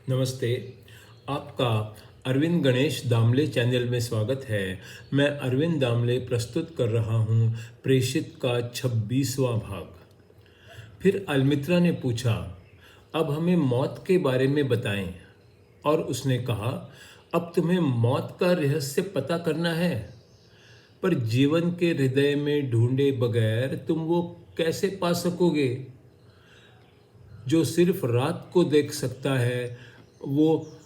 नमस्ते। आपका अरविंद गणेश दामले चैनल में स्वागत है। मैं अरविंद दामले प्रस्तुत कर रहा हूँ प्रेषित का 26वां भाग। फिर अलमित्रा ने पूछा, अब हमें मौत के बारे में बताएं। और उसने कहा, अब तुम्हें मौत का रहस्य पता करना है, पर जीवन के हृदय में ढूंढे बगैर तुम वो कैसे पा सकोगे? जो सिर्फ रात को देख सकता है, वो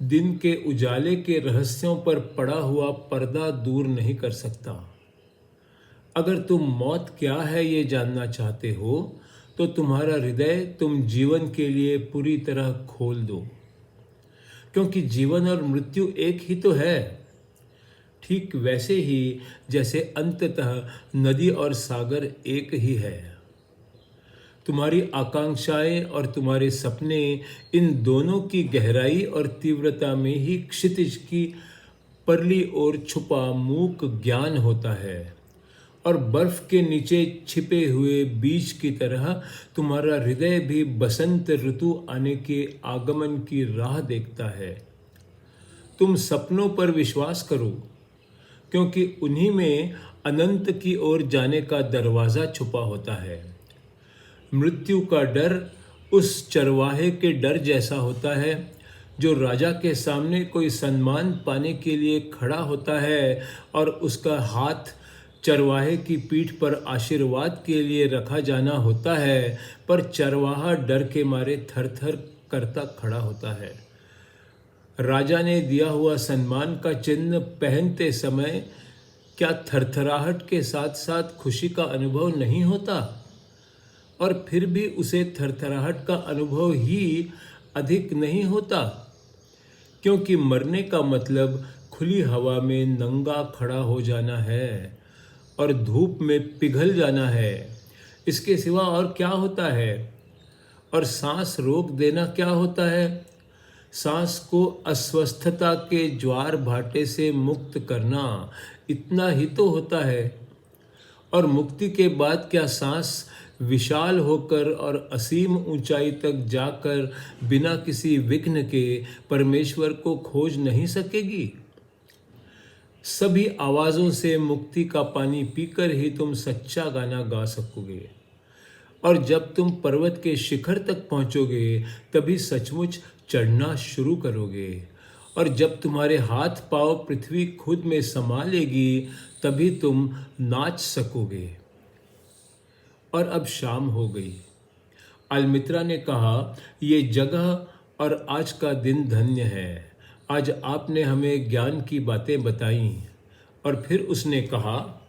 दिन के उजाले के रहस्यों पर पड़ा हुआ पर्दा दूर नहीं कर सकता। अगर तुम मौत क्या है ये जानना चाहते हो, तो तुम्हारा हृदय तुम जीवन के लिए पूरी तरह खोल दो, क्योंकि जीवन और मृत्यु एक ही तो है। ठीक वैसे ही जैसे अंततः नदी और सागर एक ही है। तुम्हारी आकांक्षाएं और तुम्हारे सपने, इन दोनों की गहराई और तीव्रता में ही क्षितिज की परली ओर छुपा मूक ज्ञान होता है। और बर्फ के नीचे छिपे हुए बीज की तरह तुम्हारा हृदय भी बसंत ऋतु आने के आगमन की राह देखता है। तुम सपनों पर विश्वास करो, क्योंकि उन्हीं में अनंत की ओर जाने का दरवाजा छुपा होता है। मृत्यु का डर उस चरवाहे के डर जैसा होता है जो राजा के सामने कोई सम्मान पाने के लिए खड़ा होता है और उसका हाथ चरवाहे की पीठ पर आशीर्वाद के लिए रखा जाना होता है, पर चरवाहा डर के मारे थर-थर करता खड़ा होता है। राजा ने दिया हुआ सम्मान का चिन्ह पहनते समय क्या थरथराहट के साथ साथ खुशी का अनुभव नहीं होता? और फिर भी उसे थरथराहट का अनुभव ही अधिक नहीं होता, क्योंकि मरने का मतलब खुली हवा में नंगा खड़ा हो जाना है और धूप में पिघल जाना है। इसके सिवा और क्या होता है? और सांस रोक देना क्या होता है? सांस को अस्वस्थता के ज्वार भाटे से मुक्त करना, इतना ही तो होता है। और मुक्ति के बाद क्या सांस विशाल होकर और असीम ऊंचाई तक जाकर बिना किसी विघ्न के परमेश्वर को खोज नहीं सकेगी? सभी आवाज़ों से मुक्ति का पानी पीकर ही तुम सच्चा गाना गा सकोगे। और जब तुम पर्वत के शिखर तक पहुंचोगे, तभी सचमुच चढ़ना शुरू करोगे। और जब तुम्हारे हाथ पांव पृथ्वी खुद में समा लेगी, तभी तुम नाच सकोगे। और अब शाम हो गई। अलमित्रा ने कहा, ये जगह और आज का दिन धन्य है। आज आपने हमें ज्ञान की बातें बताई। और फिर उसने कहा,